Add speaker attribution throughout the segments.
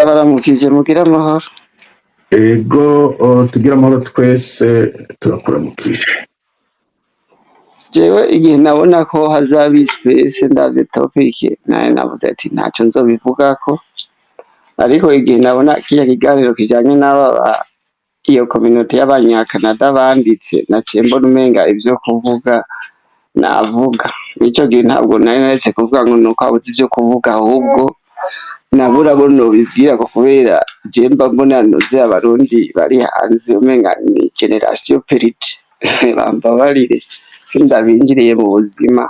Speaker 1: ndabaramukije mugira amahoro.
Speaker 2: Ego tugira amahoro twese turakuramukije.
Speaker 1: Jewe igihe nabona ko hazaba isipesi ndavye topiki naye navuze ati ntaco nzobivugako, ariko igihe nabona kiya kiganiro kijanye iyo community y'abanyakanada banditse naciye mbona umenga ivyo kuvuga navuga. Ico gihe ntabwo nari naretse kuvuga ngo nuko habuze ivyo kuvuga, ahubwo nabura bo nobibwira ko kubera je mba mbona noze abarundi bari hanze umenga ni generation perdue bambabarire sindabinjiriye mu buzima,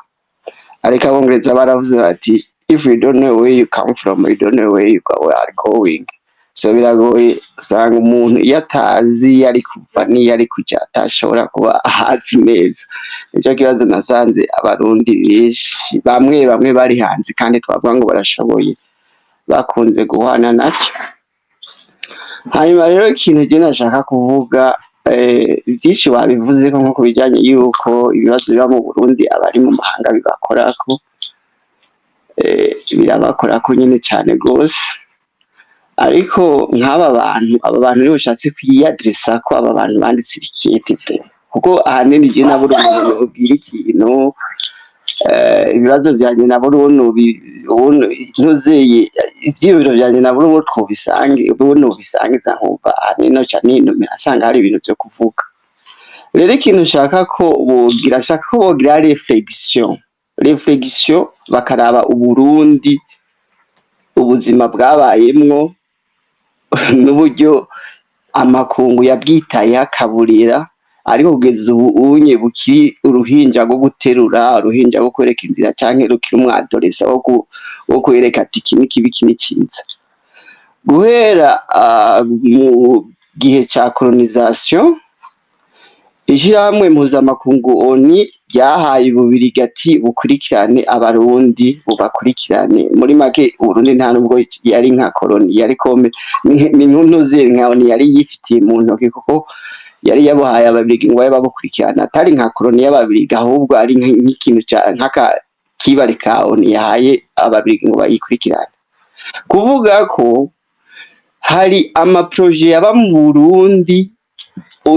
Speaker 1: ariko abongereza baravuze bati if you don't know where you come from you don't know where you are going. So biragoye usanga umuntu iyo atazi iyo ari kuva n'iyo ari kuja atashobora kuba ahazi neza. Nico kibazo nasanze abarundi benshi bamwe bamwe bari hanze kandi twavuga ngo barashoboye bakunze guhana naco. Hanyuma rero ikintu je nashaka kuvuga vyinshi wabivuzeko nko kubijanye yuko ibibazo biba mu Burundi abari mu mahanga bibakorako, birabakorako nyene cane gose, ariko nk'aba bantu nibo ushatse kwiyadresako aba bantu banditse irikete vraiment, kuko ahanini je nabura umuntu yobwira ikintu ibibazo vyanje nabura ubuno ntuzeye ivyiyumviro vyanje nabura uwo twobisangiza nkumva ahanini ca ninumira asanga hari ibintu vyo kuvuga. Rero ikintu nshaka ko bogira reflexion bakaraba Uburundi ubuzima bwabayemwo n'uburyo amakungu yabwitayeho akaburera, ariko kugeza ubu unye bukiri uruhinja rwo guterura, uruhinja rwo kwereka inzira canke rukiri umwadolesa wo kwereka ati iki ni kibi iki ni ciza. Guhera mu gihe ca colonisation ishirahamwe mpuzamakungu ONU ryahaye Ububirigi ati bukurikirane abarundi bubakurikirane. Muri make Uburundi nta nubwo yari nka koloni, yari kome ni ntuze nka ONU yari yifitiye mu ntoki, kuko yari yabuhaye Ababirigi ngo babe babukurikirana, atari nka koloni y'Ababirigi ahubwo ari nk'ikintu kibari ka ONU yahaye Ababirigi ngo bayikurikirane. Kuvuga ko hari amaproje yaba mu Burundi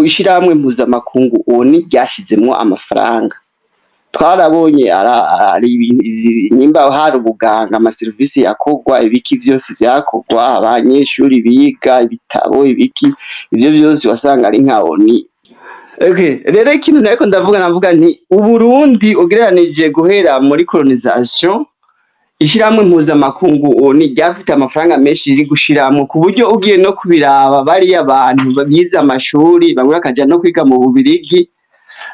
Speaker 1: ishirahamwe mpuzamakungu ONU ryashizemwo amafaranga. Twarabonye ari nimba hari ubuganga, amaserivisi yakogwa, ibiki vyose vyakogwa, abanyeshuri biga, ibitabo, ibiki, ivyo vyose wasanga ari nka ONU. Rero ikintu nariko ndavuga nti Uburundi ugereranije guhera muri colonisation ishirahamwe mpuzamakungu ONU ryafite amafaranga menshi riri gushiramwo, ku buryo ugiye no kubiraba bariya abantu bize amashuri bamwe bakaja no kwiga mu Bubirigi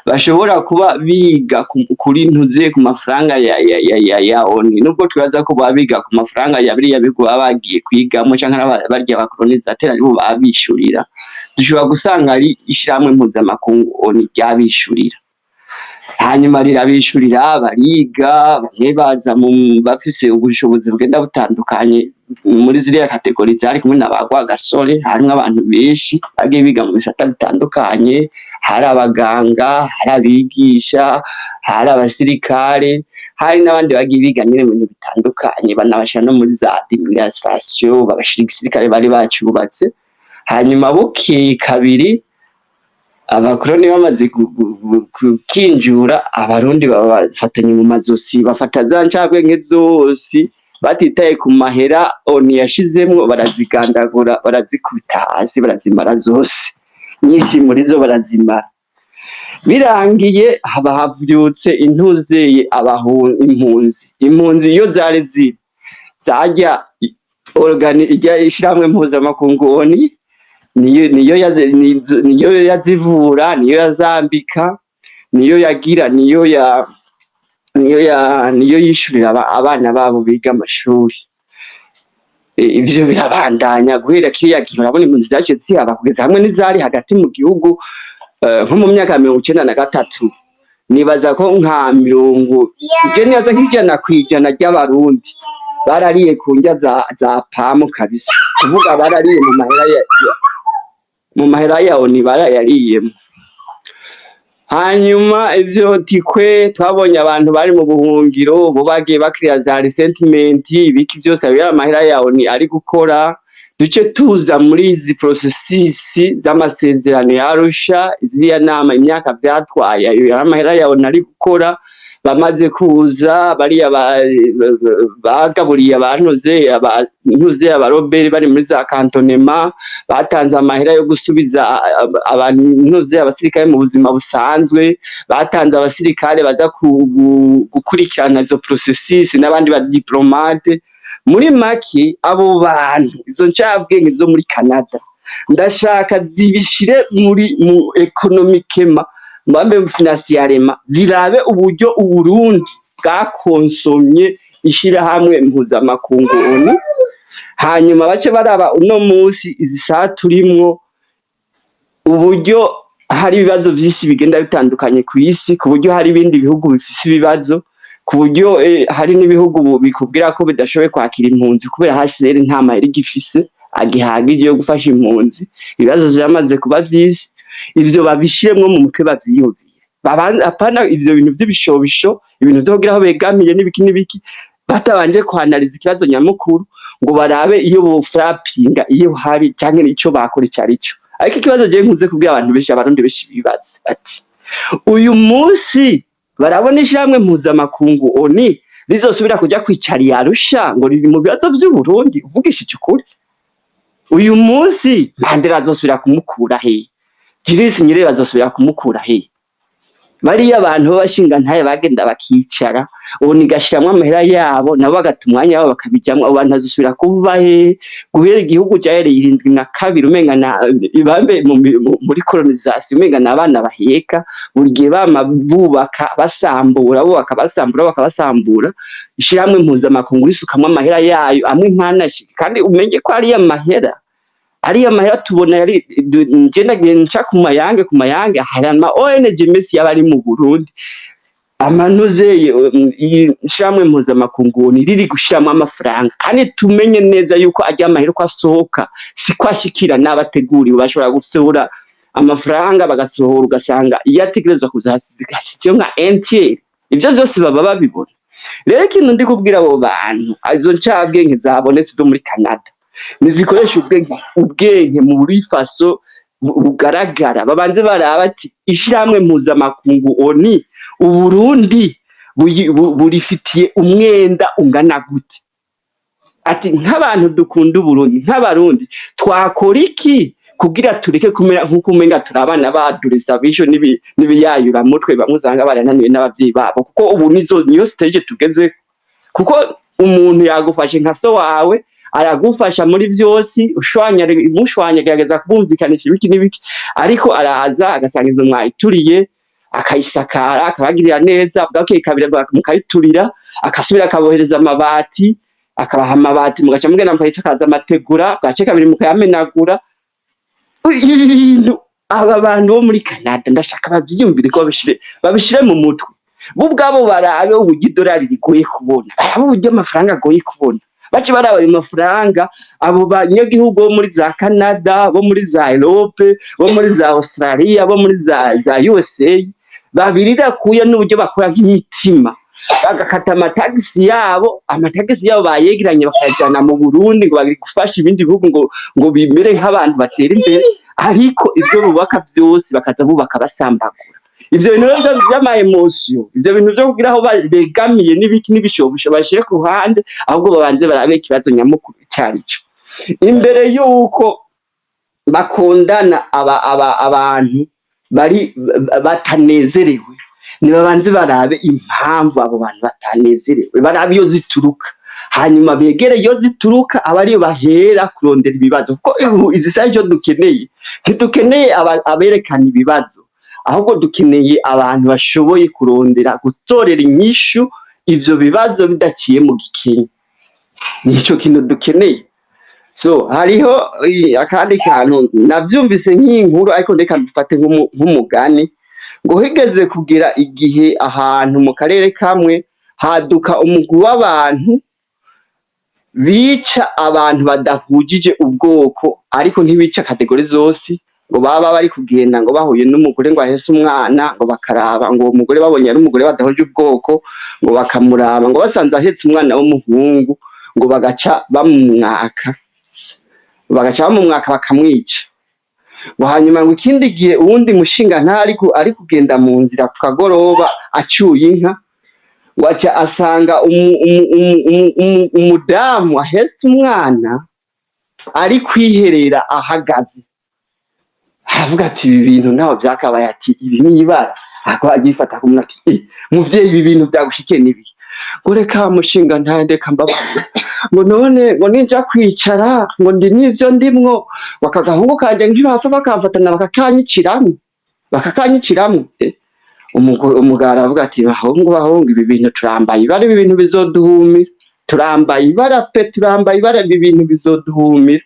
Speaker 1: bashobora kuba biga kuri ntuze ku mafaranga ya ONU, nubwo twibaza ko baba biga ku mafaranga ya biriya bigo baba bagiye kwigamo canke barya bakolonizateri aribo babishurira. Dushobora gusanga ari ishirahamwe mpuzamakungu ONU ryabishurira, hanyuma rirabishurira bariga, bamwe baza bafise ubushobozi bugenda butandukanye muri ziriya kategori zari kumwe na ba Rwagasore. Harimwo abantu benshi bagiye biga mu bisata bitandukanye, hari abaganga, hari abigisha, hari abasirikare, hari n'abandi bagiye biga nyene mu bintu bitandukanye, banabashira no muri za administration, babashira igisirikare bari bacubatse. Hanyuma bukeye kabiri abakoroni bamaze kwinjura, abarundi bafatanye mu mazosi, bafata za ncabwenge zose batitaye ku mahera ONU yashizemwo, barazigandagura, barazikubita hasi, barazimara zose, nyinshi muri zo barazimara. Birangiye haba havyutse intuzeye impunzi iyo zari ziri zarya irya ishirahamwe mpuzamakungu ONU niyo yazivura, niyo yazambika, niyo yagira, niyo yishurira abana babo biga amashuri. Ivyo birabandanya guhera kiriya gihe. Urabona impunzi zaciye zihaba kugeza hamwe n'izari hagati mu gihugu nko mu myaka 1993, nibaza ko nka neza nk'ijana ry'abarundi barariye ku ndya za pamu kabisa, kuvuga barariye mu mahera ya ONU barayariyemo. hanyuma ivyo tikwe twabonye abantu bari mu buhungiro bo bagiye bakiriya za resentment ibiki byose abira amahera yawe ni ari gukora duce tuza muri izi processes z'amasezerano yarusha iziya nama imyaka vyatwaye ayo amahera yawe nari gukora bamaze kuza bariya bagaburiye abantuze abaroberi bari muri za cantonnement batanze amahera yo gusubiza abantuze abasirikare mu buzima busanzwe batanze abasirikare baza gukurikirana izo processes n'abandi ba diplomate muri make abo bantu izo ncabwenge zo muri Canada ndashaka zibishire mu economiquement mbambe financièrement zirabe uburyo Uburundi bwakonsomye ishirahamwe mpuzamakungu ONU hanyuma bace baraba uno musi izi saa turimwo uburyo hari ibibazo vyinshi bigenda bitandukanye ku isi ku buryo hari ibindi bihugu bifise ibibazo ku buryo hari n'ibihugu bikubwira ko bidashoboye kwakira impunzi kubera HCR nta mahera gifise agihagije yo gufasha impunzi ibibazo vyamaze kuba vyinshi ivyo babishiremwo mu mutwe bavyiyumviye apana ivyo bintu vy'ibishobisho ibintu vyo kugira aho begamiye n'ibiki batabanje kwanariza ikibazo nyamukuru ngo barabe iyo bofrapinga iyo hari canke ico bakora icarico ariko ikibazo je nkuze kubwira abantu benshi abarundi benshi bibaza ati uyu munsi barabona ishamwe mpuzamakungu ONU rizosubira kuja kwicari Arusha ngo riri mu bibazo vy'Uburundi uvugishije ukuri uyu munsi Mandela azosubira kumukura he Julius Nyerere azosubira kumukura he bariya abantu b'abashinga ntaye bagenda bakicara ONU igashiramwo amahera yabo nabo bagata umwanya wabo bakabijamwo abo bantu azosubira kuva he guhera igihugu cyahereye 72 umenga na ibambe muri colonisation umenga n'abana baheka buri gihe bama bubaka basambura bakabasambura ishiramwe mpuzamakungu risukamwo amahera yayo amwe nkanashika kandi umenye ko ari amahera tubona yari ngenda nca ku mayange hari ama ONG mesi yabari mu Burundi amanuze ishamwe mpuzamakungu riri gushiramo amafaranga kandi tumenye neza yuko ajya amahera ko asohoka siko ashikira n'abateguriwe bashobora gusohora amafaranga bagasohora ugasanga iyo ategerezwa kuzahasiyo nka NTL ivyo byose baba babibona rero ikintu ndi kubwira abo bantu izo ncabwenge zabonetse zo muri Canada nizikoresha ubwenge mu burifaso bugaragara babanze baraba ati ishiramwe mpuzamakungu ONU Uburundi burifitiye umwenda ungana gute ati nk'abantu dukunda Uburundi nk'abarundi twakora iki kugira tureke kumera nkuko umenga turabana badureza bisho n'ibiyayura mutwe bamuzanga barananiwe n'abavyeyi babo kuko ubu niyo stage tugeze kuko umuntu yagufashe nka so wawe aragufasha muri vyose mushwanya gerageza kubumvikanisha ibiki n'ibiki ariko araza agasanga izo mwayituriye akayisakara akabagirira neza bwake kabira mukayiturira akasubira akabohereza amabati akabaha amabati mugaca mugenda mukayisakaza amategura bwace kabiri mukayamenagura ibintu aba bantu bo muri Canada ndashaka bavyiyumvire ko babishire mu mutwe bo ubwabo barabe uburyo idolari rigoye kubona barabe uburyo amafaranga agoye kubona baci baraba ayo mafaranga abo banyagihugu bo muri za Canada bo muri za Europe bo muri za Australia bo muri za USA babirira kuya n'uburyo bakora nk'imitima bagakata amatagisi yabo bayegeranye bakajana mu Burundi ngo bari gufasha ibindi bihugu ngo bimere nk'abantu batera imbere ariko ivyo bubaka byose bakaza bubaka basambagura ivyo bintu by'ama emotion ivyo bintu byo kugira aho begamiye n'ibiki n'ibishobisho bashire ku ruhande ahubwo babanze barabe ikibazo nyamukuru cyarico imbere yuko bakondana abantu bari batanezerewe nibabanze barabe impamvu abo bantu batanezerewe barabe iyo zituruka hanyuma begere iyo zituruka abari bahera kurondera ibibazo kuko izi saje cyo dukeneye ntidukeneye aberekana ibibazo ahubwo dukeneye abantu bashoboye kurondera gutorera inyishu ivyo bibazo bidaciye mu gikinyi nico kintu dukeneye so hariho akandi kantu navyumvise nk'inkuru ariko ndeka dufate nk'umugani ngo higeze kugira igihe ahantu mu karere kamwe haduka umugwi w'abantu bica abantu badahujije ubwoko ariko ntibica kategori zose ngo baba bari kugenda ngo bahuye n'umugore ngo ahese umwana ngo bakaraba ngo uwo mugore babonye ari umugore badahuje ubwoko ngo bakamuraba ngo basanze ahetse umwana w'umuhungu ngo bagaca bamumwaka bakamwica ngo hanyuma ngo ikindi gihe uwundi mushinga ari kugenda mu nzira ku kagoroba acyuye inka ngo aca asanga umudamu ahetse umwana ari kwiherera ahagaze aravuga ati ibi bintu naho byakabaye ati ibi ni ibara akaba agifata kumwe ati muvyeyi ibi bintu byagushikiye nibi ngo reka mushinga ntandeka mbabaye ngo none ngo ninja kwicara ngo ndi nivyo ndimwo bakagahungu kanje nk'ibapfa bakamfatana bakakanyiciramwe umugara avuga ati bahungu ibi bintu turambaye ibara ibi bintu bizoduhumira turambaye ibara pe turambaye ibara ibi bintu bizoduhumira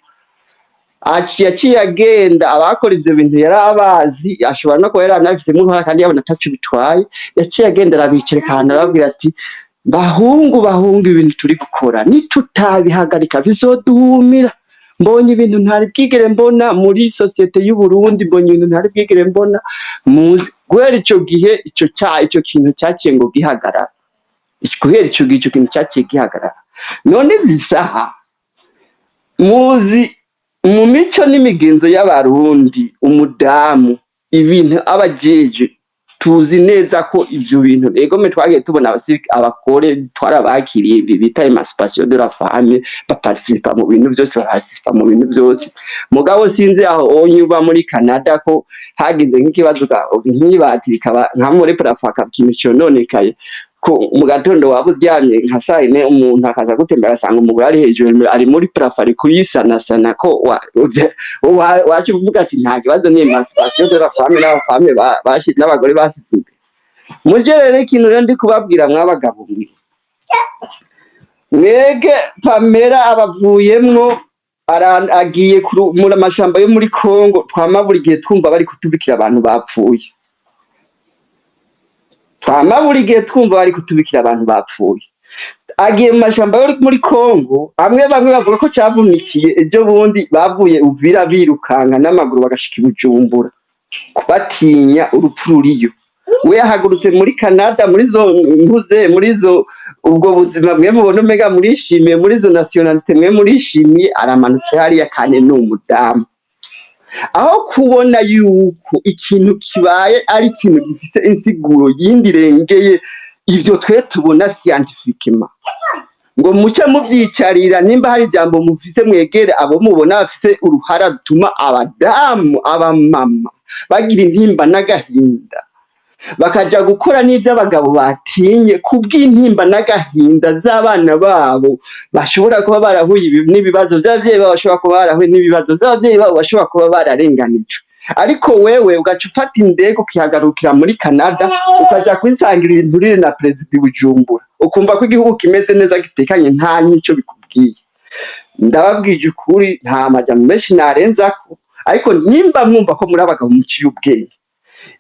Speaker 1: yaciye agenda abakora ivyo bintu yari abazi ashobora no kuba yaranabifisemo uruhara kandi yabona ataco bitwaye yaciye agenda arabicereka ahantu arababwira ati bahungu ibintu turi gukora nitutabihagarika bizoduhumira mbonye ibintu ntari bwigere mbona muri sosiyete y'u Burundi mbonye ibintu ntari bwigere mbona muzi guhera ico gihe ico kintu cyaciye ngo gihagarara guhera ico gihe ico kintu cyaciye gihagarara none zisaha muzi mu mico n'imigenzo y'abarundi umudamu ibintu abajeje tuzi neza ko ivyo bintu egome twagiye tubona abakore twarabakiriye ibi bita emancipation de la femme baparticipa mu bintu byose mugabo sinzi aho onyuba muri Canada ko hagize nk'ikibazo nk'ibatirika nka muri parafaka kintu cyononekaye ko mu gatondo waba uryamye nka saa 4 umuntu akaza gutembera asanga umugore ari hejuru ari muri parafari kuyisanasana ko wacu uvuga ati nta kibazo ni emancipation de la femme n'abagore basize imbere muje rero ikintu rero ndi kubabwira mwabagabo mwege Pamela abavuyemwo agiye muri amashamba yo muri Kongo twama buri gihe twumva bari kutubikira abantu bapfuye agiye mu mashamba yo muri Kongo bamwe bavuga ko cyavunikiye ejo bundi bavuye Uvira birukanka n'amaguru bagashika i Bujumbura kubatinya urupfu ruriyo we yahagurutse muri Canada muri zo ubwo buzima mwe mubona mega murishimiye muri zo nationalité mwe murishimiye aramanutse hariya kane n'umudamu aho kubona yuko ikintu kibaye ari ikintu gifise insiguro yindi rengeye ivyo twe tubona scientifiquement ngo muce muvyicarira nimba hari jambo mufise mwegere abo mubona bafise uruhara rutuma abadamu abamama bagira intimba n'agahinda bakaja gukora n'ivyo abagabo batinye kubw'intimba n'agahinda z'abana babo bashobora kuba barahuye n'ibibazo vy'abavyeyi babo bashobora kuba barahuye n'ibibazo vy'abavyeyi babo bashobora kuba bararenganijwe ariko wewe ugaca ufata indege ukihagarukira muri Canada ukaja kwisangira ibinturire na Perezida Bujumbura ukumva ko igihugu kimeze neza gitekanye nta nico bikubwiye ndababwije ukuri nta majambo menshi narenzako ariko nimba mwumva ko muri abagabo muciye ubwenge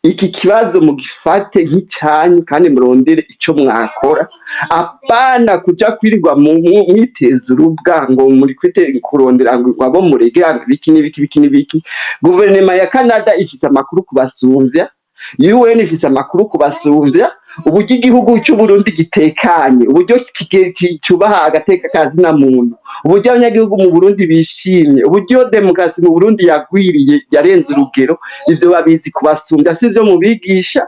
Speaker 1: iki kibazo mugifate nk'icyanyu kandi murondere ico mwakora apana kuja kwirirwa mwiteza urubwa ngo muri kurondera ngo abo muregera biki n'ibiki guverinoma ya Canada ifise amakuru kubasumvya UN ifise amakuru kubasumvya uburyo igihugu cy'u Burundi gitekanye uburyo cyubaha agateka kazi na muntu uburyo abanyagihugu mu Burundi bishimye uburyo demokrasi mu Burundi yagwiriye yarenze urugero ivyo babizi kubasumvya sivyo mubigisha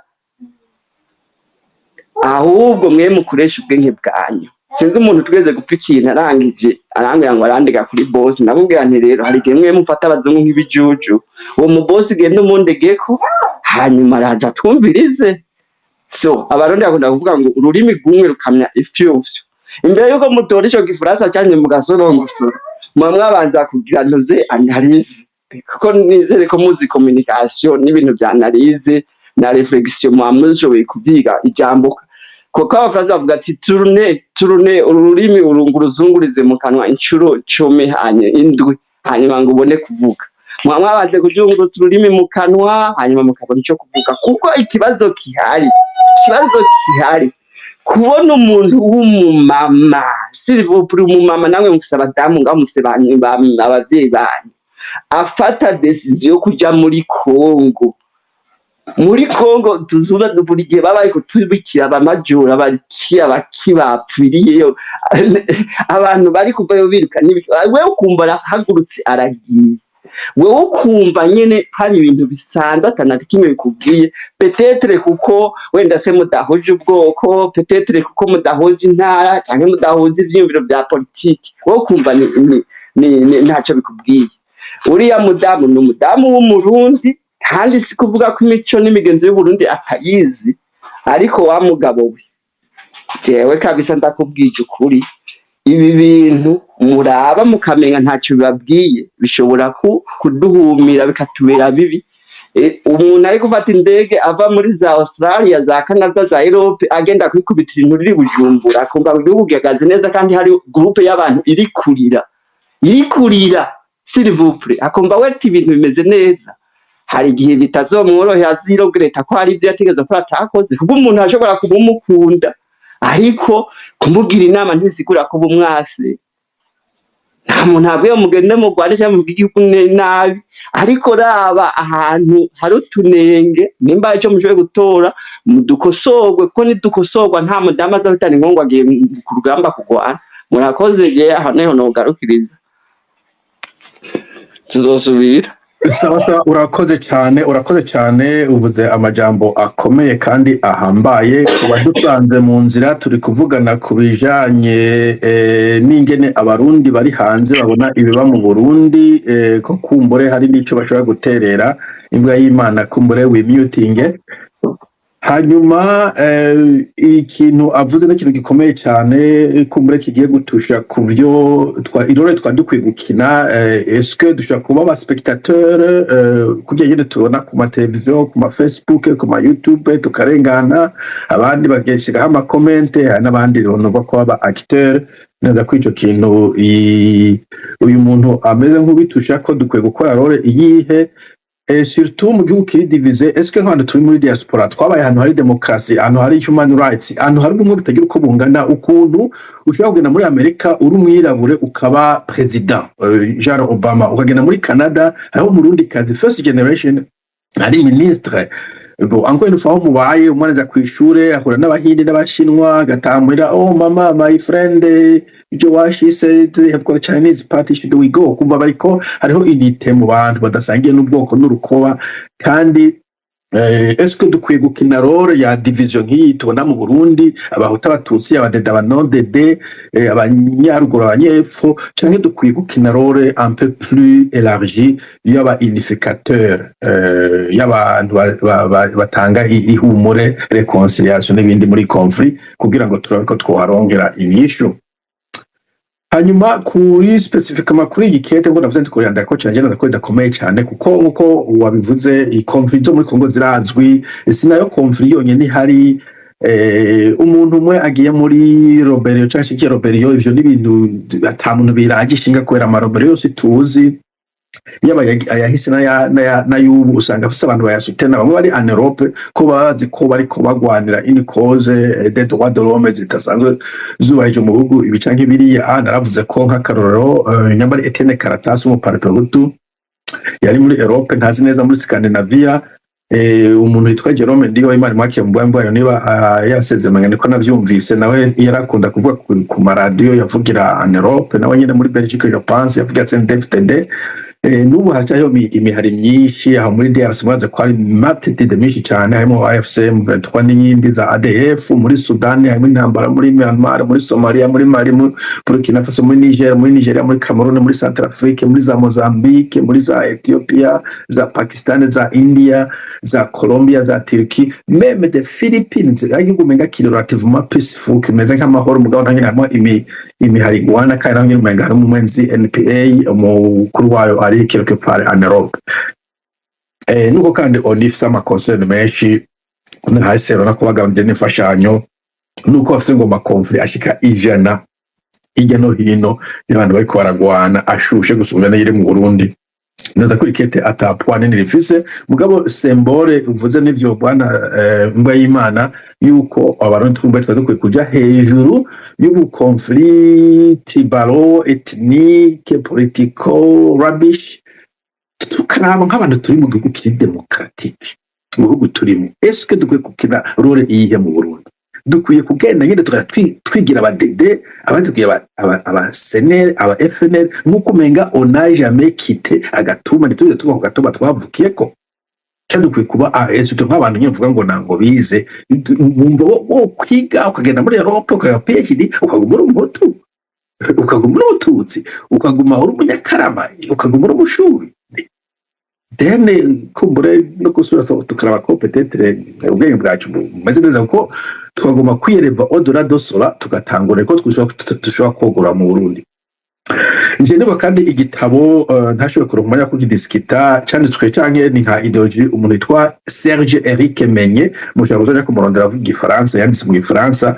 Speaker 1: ahubwo mwe mukoresha ubwenge bwanyu sinzi umuntu tweze gupfa ikintu arambwira ngo arandega kuri boss nabubwira nti rero hari igihe mwe mufata abazungu nk'ibijuju uwo mu boss genda umundegeko hanyuma araza twumvirize so abarundi bakunda kuvuga ngo ururimi rwumwe rukamya ifyufyo imbere yuko mutora ico gifaransa cyane mu gasorongosoro mwabanza kugira ntuze analyse kuko nizere ko muzi communication n'ibintu bya analyse na reflexion mwamushoboye kuvyiga ijambo kuko abafaransa bavuga ati tourne ururimi urunguruzungurize mu kanwa inshuro 10 indwi hanyuma ngo ubone kuvuga mwabanze kujungurutsa ururimi mu kanwa hanyuma mukabona ico kuvuga kuko ikibazo kihari kubona umuntu w'umumama silivupuri umumama namwe mufise abadamu ngaho mufise abavyeyi banyu afata decision yo kuja muri Kongo tuzura buri gihe baba ariko tubikira abamajura baki bapfiriyeyo abantu bari kuvayo biruka wewe ukumva arahagurutse aragiye, wewe ukumva nyene hari ibintu bisanzwe atanati kimwe bikubwiye, petetre kuko wenda se mudahoje ubwoko, petetre kuko mudahoje intara canke mudahoje ivyiyumviro vya politiki, wewe ukumva ntaco bikubwiye. Uriya mudamu ni umudamu w'umurundi kandi si kuvuga ko imico n'imigenzo y'Uburundi atayizi, ariko wa mugabo we jewe kabisa ndakubwije ukuri, ibi bintu muraba mukamenya ntacyo bibabwiye bishobora kuduhumira bikatubera bibi. Umuntu ari gufata indege ava muri za Australia za Canada za Europe agenda kwikubitira intu riri Bujumbura, akumva igihugu gihagaze neza kandi hari groupe y'abantu iri kurira s'il vous plaît, akumva we ati ibintu bimeze neza. Hari igihe bitazomworohera azirogereta ko hari ivyo yategeza ko atakoze, kuko umuntu ashobora kuba umukunda ariko kumugira inama ntibisigura ko bumwase. Nta muntu abwiye mugende mu Rwanda cyangwa mu gihugu nabi, ariko raba ahantu hari utunenge nimba ico mushoboye gutora mudukosorwe, kuko nidukosorwa nta mudamu azahitana inkongo agiye ku rugamba kugwana. Murakoze je aho neho nogarukiriza tuzosubira.
Speaker 2: Sawa urakoze cyane uvuze amajambo akomeye kandi ahambaye kuba dusanze mu nzira turi kuvugana ku bijanye n'ingene abarundi bari hanze babona ibiba mu Burundi, ko kumbure hari n'ico bashobora guterera imbwa y'Imana kumbure wimutinge. Hanyuma ikintu avuze n'ikintu gikomeye cyane kumbure kigiye gutusha kuvyo irore twadukwiye gukina, eske dushobora kuba aba spectateur kugira nyine tubona ku ma televiziyo, ku ma Facebook, ku ma YouTube tukarengana, abandi bagashiraho ama comment, n'abandi runova ko aba acteur. Neza ko ico kintu uyu muntu ameze nk'ubitusha ko dukwiye gukora role iyihe, surtout mu gihugu kiri divize. Eske nk'ahantu turi muri diaspora twabaye ahantu hari demokrasi, ahantu hari human rights, ahantu hari ubumwe butagira uko bungana, ukuntu ushobora kugenda muri Amerika uri umwirabure ukaba president Jean Obama, ukagenda muri Canada aho umurundi kazi first generation ari ministre. Encore une fois mubaye umwana aja kw'ishure ahura n'abahindi n'abashinwa agatambira, oh mama my friend Joash said they have got a Chinese party, should we go? Kumva bariko hariho unite mu bantu badasangiye n'ubwoko n'urukoba. Kandi eske dukwiye gukina role ya division nk'iyi tubona mu Burundi, abahuta abatutsi, abadede abanondede, abanyaruguru abanyepfo, canke dukwiye gukina role un peu plus élargie y'aba unificateur, y'abantu batanga ihumure, reconciliation n'ibindi muri conflit kugira ngo turabe ko twoharongera inyishu. Hanyuma kuri specifically kuri iyi kete ngo navuze ndikorera ko cyane nako idakomeye cyane, kuko nkuko wabivuze i conflit zo muri Kongo zirazwi, sinayo conflit yonyene hari. Umuntu umwe agiye muri Roberio cyangwa shikiye Roberio, ivyo n'ibintu atamuntu biragishinga kwera amarobero yose tuzi, yaba ayahise na y'ubu usanga afise abantu bayasutena, bamwe bari en Europe ko bazi ko bariko bagwanira une cause des droits de l'homme zitasanzwe zubahije mu bihugu ibi canke biriya. Naravuze ko nk'akarorero nyambari Etienne Caratas mu Parpehutu yari muri Europe, ntazi neza muri Scandinavia. Umuntu yitwa Jerome Ndiho Imana mwake mbwayo niba yarasezeranye niko navyumvise, nawe yarakunda kuvuga ku maradiyo yavugira en Europe, nawe nyine muri Belgique je pense yavugira CNDD-FDD. N'ubu hacyaho imihari myinshi aho muri DRC, mwaze ko ari matete myinshi cyane, harimo AFC M23 n'iyindi za ADF. Muri Sudan harimo intambara, muri Myanmar, muri Somalia, muri Mali, muri Burkina Faso, muri Nigeria, muri Cameroon, muri Centrafrique, muri za Mozambique, muri za Ethiopia, za Pakistan, za India, za Colombia, za Turkey, meme de Philippines. Igihugu menga kiri relativement peaceful, kimeze nk'amahoro, mugabo nange harimo imihari gwana kandi nange menga harimo umwenzi NPA umukuru wayo ari quelque part en Europe. Nuko kandi onifisa amakoncern menshi nahasero nakubagambye n'imfashanyo, nuko afise ngo makonfli ashika ijana ijya no hino y'abantu bariko baragwana ashushe gusumba n'iri mu Burundi. Neza kuri kete atapwane nirifise, mugabo sembore uvuze n'ivyo bwana mbwa y'Imana yuko abarundi twumva dukwiye kuja hejuru y'ubu conflit baro ethnique politico rubbish tukaraba nk'abantu turi mu gihugu kiri demokratike mu bihugu turimo eske dukwiye gukina role iyihe mu Burundi dukwiye kugenda nyine twigira abadede abandi tugiye abasenere aba FNL nk'uko umenga on jamais quitté agatuma ntituze tuba ku gatuma twavukiyeko cyane dukwiye kuba AS nk'abantu nyine mvuga ngo nango bize bumva wo kwiga ukagenda muri Europe ukaya PhD ukaguma uri umutu ukaguma uri umututsi ukaguma uri umunyakarama ukaguma uri umushuri dene kumbure no gusura tukaraba ko peut-être ubwenge bwacu bumeze neza kuko twagomba kwireva odora dosora tugatangura ko dushobora kogura mu Burundi. Nje niba kandi igitabo ntashoboye kuronka umwanya kukidiskita cyanditswe canke ni nka ideologie umuntu yitwa Serge Eric Menye mushaka kuja kumurondera avuga igifaransa yanditse mu gifaransa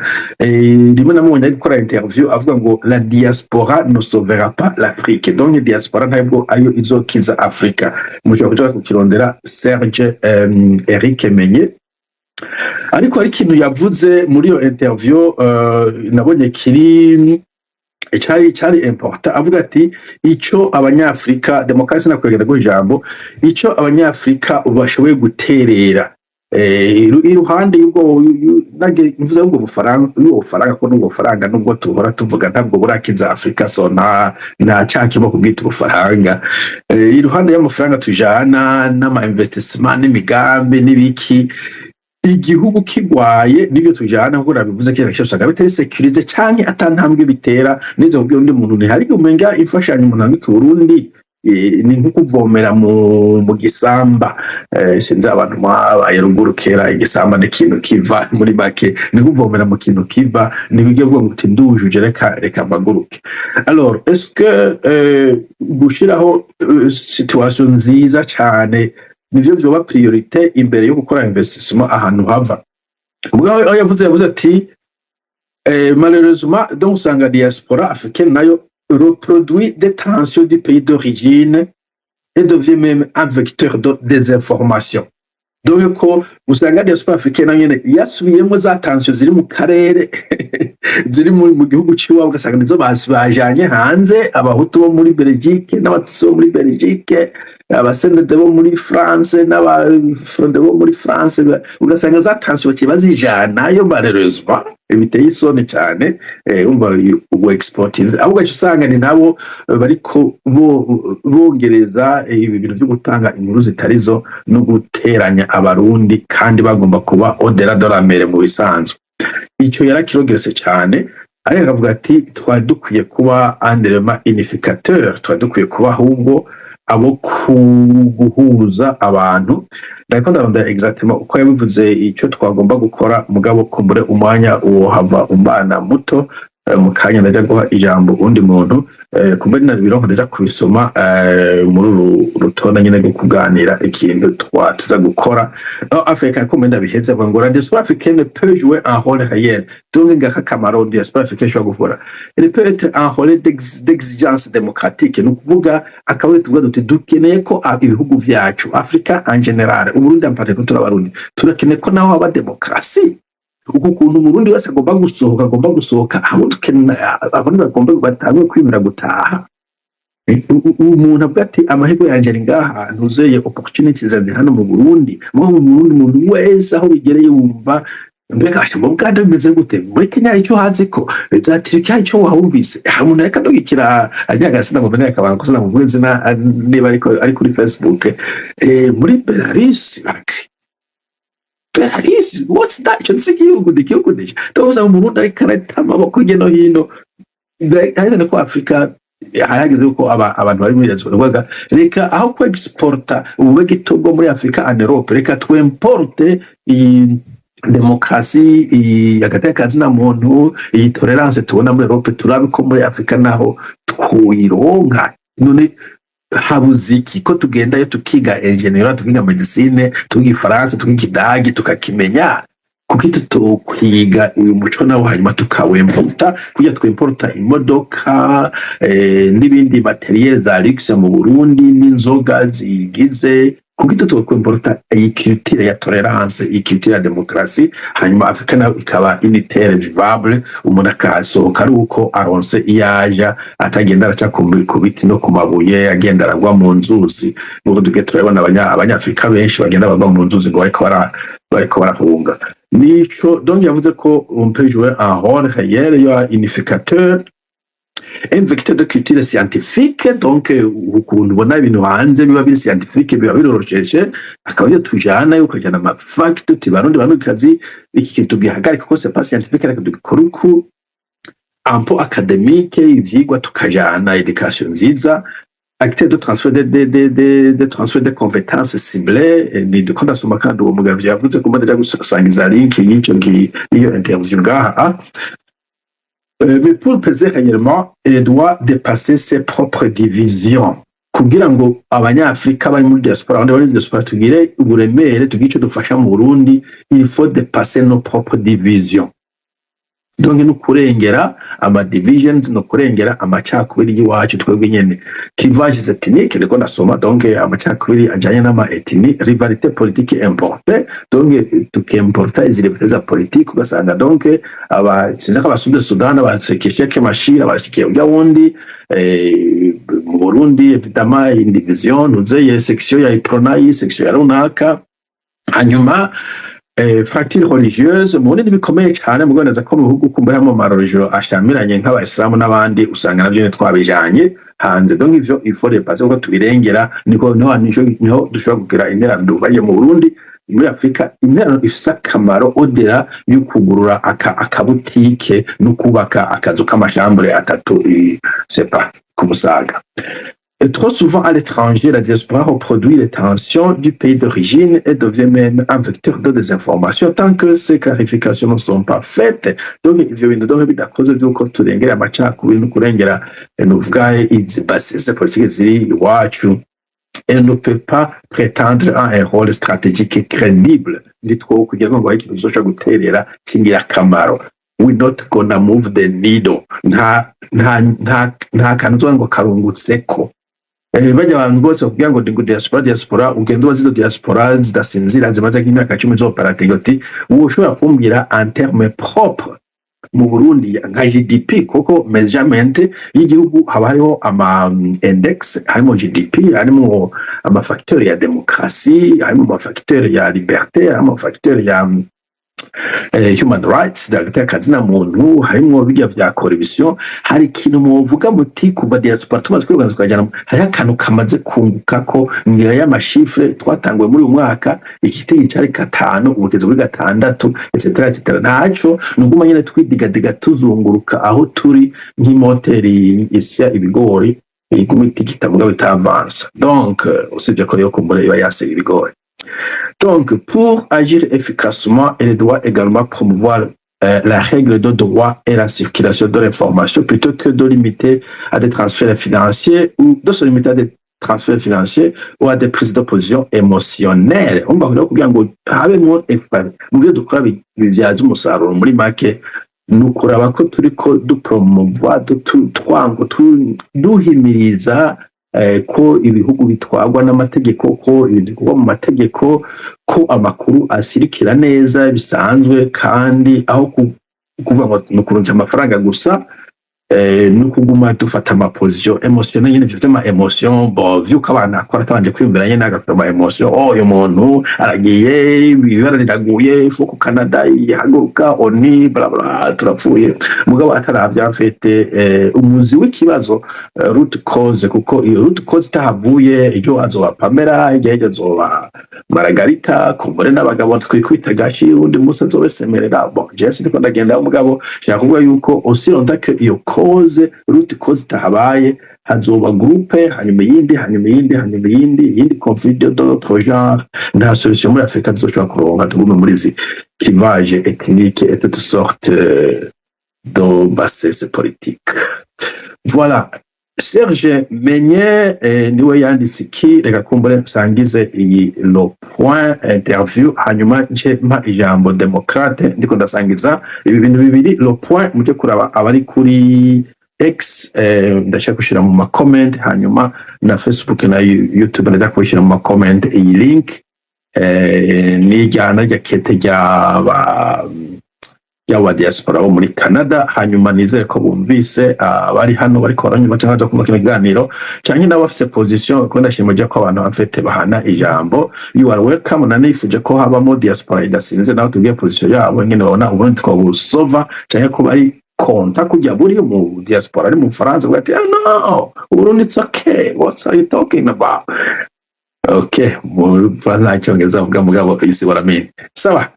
Speaker 2: rimwe na rimwe ari gukora interview avuga ngo la diaspora ne sauvera pas l'Afrique donc diaspora ntabwo ayo izokiza Afrika mushaka kuja kukirondera Serge Eric Menye ariko hari ikintu yavuze muri iyo interview nabonye kiri cyari important avuga ati ico abanyafrika demokarasi nakwegera go ijambo ico abanyafrika bashoboye guterera iruhande y'ubwo nage mvuze ngo ubufaranga ko n'ubwo faranga nubwo tuhora tuvuga ntabwo burakiza Afrika so na cyakimo kubwita ubufaranga iruhande y'amafaranga tujana n'ama investissement n'imigambi n'ibiki igihugu kigwaye nivyo tujana ngo rabivuze kera cyashaka bitari security canke atantambwe bitera nizo kubyo undi muntu ni hari umenga ifashanya umuntu amiki Burundi ni nko kuvomera mu gisamba sinzi abantu babaye ruguru kera igisamba ni kintu kiva muri bake ni kuvomera mu kintu kiva ni bige vuga ngo ndujuje reka maguruke alors est-ce que gushiraho situation nziza cyane nivyo vyoba priorité imbere yo gukora investissement ahantu hava ubwo yavuze ati malheureusement donc usanga diaspora africaine nayo reproduit des tensions du pays d'origine et devient même un vecteur de désinformation donc ko usanga diaspora africaine nyene yasubiyemo za tensions ziri mu karere ziri mu gihugu ciwa ugasanga nizo bajanye hanze abahutu bo muri Belgique n'abatutsi bo muri Belgique abasenede bo muri France n'abafronde bo muri France ugasanga za tensions kibazijana yo malheureusement biteye isoni cyane umva ubu exporting ahubwo usanga ni nabo bariko bongereza ibintu byo gutanga inkuru zitarizo no guteranya abarundi kandi bagomba kuba odera de la mer mu bisanzwe icyo yarakirogeretse cyane ariko akavuga ati twari dukwiye kuba un élément unificateur twari dukwiye kuba ahubwo abo guhuza abantu ndako ndaronda exactement uko yabivuze icyo twagomba gukora mugabo kumbure umwanya uwo hava umbana muto mu kanya ndaje guha ijambo undi muntu kumbure na bironko ndaje kubisoma muri rutonda nyine rwo kuganira ikintu twatuza gukora Africa komenda bihetse ngo la diaspora africaine peut jouer un rôle réel donc ngaka kamaro diaspora africaine shobora gukora elle peut être un rôle d'exigence démocratique no kuvuga akabure tuvuga duti dukeneye ko ibihugu vyacu Africa en general uburundi ampare ko turabarundi turakeneye ko naho aba demokrasi uko kuntu umurundi wese agomba gusohoka aho dukeneye abantu bagomba batangwe kwimira gutaha umuntu avuga ati amahirwe yanje ari ngaha ntuzeye opportunities zandi hano mu Burundi mu Burundi umuntu wese aho bigereye wumva mbega mu Buganda bimeze gute muri Kenya icyo hazi ko zatirika icyo wahumvise umuntu yakadogikira ajyagasina mu bene akabana kusana mu bwenzi na niba ari kuri Facebook muri Belarus what's that cyo igihugu ndikiyukudisha toza umurundi ari karata amaboko geno hino ndahita ko Afrika hayageze ko abantu bari muri diaspora reka aho ko exporta ububege togo muri Afrika and Europe reka twimporte demokrasi yagatekazi na muntu iyi tolerance tubona muri Europe turabiko muri Afrika naho twironka none habuziki ko tugendayo tukiga engineer tukiga medicine tukiga France tukiga idagi tukakimenya kuki tutokwiga uyu muco nawo hanyuma tukawemporta kujya twimporta imodoka n'ibindi materiel za luxe mu Burundi n'inzoga zigize kuko tuzokwimporta iyi culture ya tolerance, iyi culture ya demokrasi, hanyuma Afrika nayo ikaba une terre vivable, umuntu akasohoka ari uko aronse iyaja, atagenda araca ku biti no ku mabuye, agenda aragwa mu nzuzi, nk'uko tugiye turabona abanyafrika benshi bagenda bagwa mu nzuzi ngo bariko barahunga. Nico donc yavuze ko on peut jouer un rôle réel, il y a unificateur, un vecteur de culture scientifique, donc ukuntu ubona ibintu hanze biba biri scientifique, biba birorosheje, akaba iyo tujana yo kujana ama fact tuti barundi kazi iki kintu gihagarika ko c'est pas scientifique, ariko dukora uku un peu académique, ivyigwa tukajana education nziza, acte de transfert de transfert de compétences ciblées. Ni dukunda soma kandi uwo mugavyi yavuze ko madaja gusangiza link y'iyo interview ngaha. Mais pour peser réellement, il doit dépasser ses propres divisions. Kugira ngo abanyafrika bari muri diaspora, abandi bari muri diaspora tugire uburemere, tugire ico dufasha mu Burundi, il faut dépasser nos propres divisions. Donc no kurengera ama divisions, no kurengera amacakubiri y'iwacu twebwe nyene. Clivage ethnique, reko ndasoma, donc amacakubiri ajanye n'ama ethnie, rivalité politique importée, donc tukimporta izi rivalité za politique, ugasanga donc sinzi ko abasud Sudan basekeshe ke mashira bashikiye ujya wundi mu Burundi évidemment une division, nuze section ya ipronayi, section ya runaka, hanyuma fracture religieuse mu nini bikomeye cyane mugondeza ko mu bihugu kumbura mu marorigio ashamiranye nk'abayisilamu n'abandi usanga navyo twabijanye hanze. Donc ivyo il faut dépasser ko tubirengera, niho dushobora kugira interano duvaye mu Burundi muri Afrika. Interano ifise akamaro odera yo kugurura akabutike no kubaka akazu k'amashambure atatu, c'est pas kumusaga. Et trop souvent à l'étranger, la diaspora reproduit les tensions du pays d'origine et devient même un vecteur de désinformation tant que ces clarifications ne sont pas faites. Donc, ivyo bintu donc bidakoze vyuko turengera amacakubiri no kurengera nuvuga izi bases politiques ziri iwacu. Elle ne peut pas prétendre à un rôle stratégique crédible. Nitwo kugira ngo ikintu kizoshobora guterera cy'ingirakamaro. We're not gonna move the needle. Nta kantu ngo karungutseko. Bajya abantu bose kugira ngo ndi diaspora ugenda wazizo diaspora zidasinzira zimaze nk'imyaka 10 zo parategoti, uwo ushobora kumbwira en terme propre mu Burundi nka GDP, koko measurement y'igihugu haba hariho ama index, harimo GDP, harimo ama facteur ya demokrasi, harimo ama facteur ya liberté, harimo ama facteur ya human rights, d'agati na muntu, harimo bijya vya corruption. Hari ikintu muvuga muti kuva diaspora tumaze kwigana tukajana, hari akantu kamaze kunguka ko ngira y'amashifre twatangwe muri uyu mwaka, igitigi cyari 5 ubugeze kuri 6 etc. Naco nuguma nyene twidigadiga tuzunguruka aho turi nk'imoteri isya ibigori igumiti kitavuga bitavansa. Donc usibye ko yo kumbura iba yase ibigori. Donc, pour agir efficacement, elle doit également promouvoir la règle de droit et la circulation de l'information plutôt que de limiter à des transferts financiers ou de se limiter à des transferts financiers ou à des prises de position émotionnelles. On va dire que habemo mu byo dukora bivyaje umusaruro muri make nukuraba ko turiko dupromouvoir twango duhimiriza ko ibihugu bitwagwa n'amategeko, ko ibintu bikorwa mu mategeko, ko amakuru asirikira neza bisanzwe, kandi aho kuvuga ngo nukurunja amafaranga gusa nukuguma dufata ama position émotionnelle nyine bifite ama emotion vyuko abantu akora tabanje kwiyumvira nyine agakora ama emotion. Uyu muntu aragiye ibibara riraguye ifu ku Canada yahaguruka oni bla bla turapfuye, mugabo ataravya mfete umuzi w'ikibazo root cause, kuko iyo root cause tahavuye ejo azoba Pamela, ejo azoba Margarita, kumbure n'abagabo twikwita gashi undi musi azobesemerera. Jesse ndiko ndagenda umugabo shakuvuga yuko osironda ke iyo cause root cause tahabaye hazoba groupe hanyuma yindi conflit d'autres genres. Nta solution muri Afrika tuzoshobora kuronka tugume muri izi clivage ethnique et toutes sortes de bases politiques. Voilà. Serge Menye niwe yanditse iki, reka kumbure nsangize iyi le point interview hanyuma nje mpa ijambo Demokrate ndiko ndasangiza ibi bintu bibiri. Le point muje kuraba abari kuri X ndashaka kushira mu ma comment, hanyuma na Facebook na YouTube ndashaka kushira mu ma comment iyi link nijyana rya kete y'aba diaspora bo muri Canada. Hanyuma nizere ko bumvise bari hano bari koranyuma cyangwa kumva kiganiro cyangwa n'abafite position ko ndashimije ko abantu bafite bahana ijambo. You are welcome, na nifuje ko habamo diaspora idasinze naho tugiye position yabo nyine babona ubundi twabusova cyangwa ko bari konta kujya buri mu diaspora ari mu France bati no Burundi it's okay, what are you talking about? Okay, mu Faransa cyongereza mugabo isi baramenya sawa.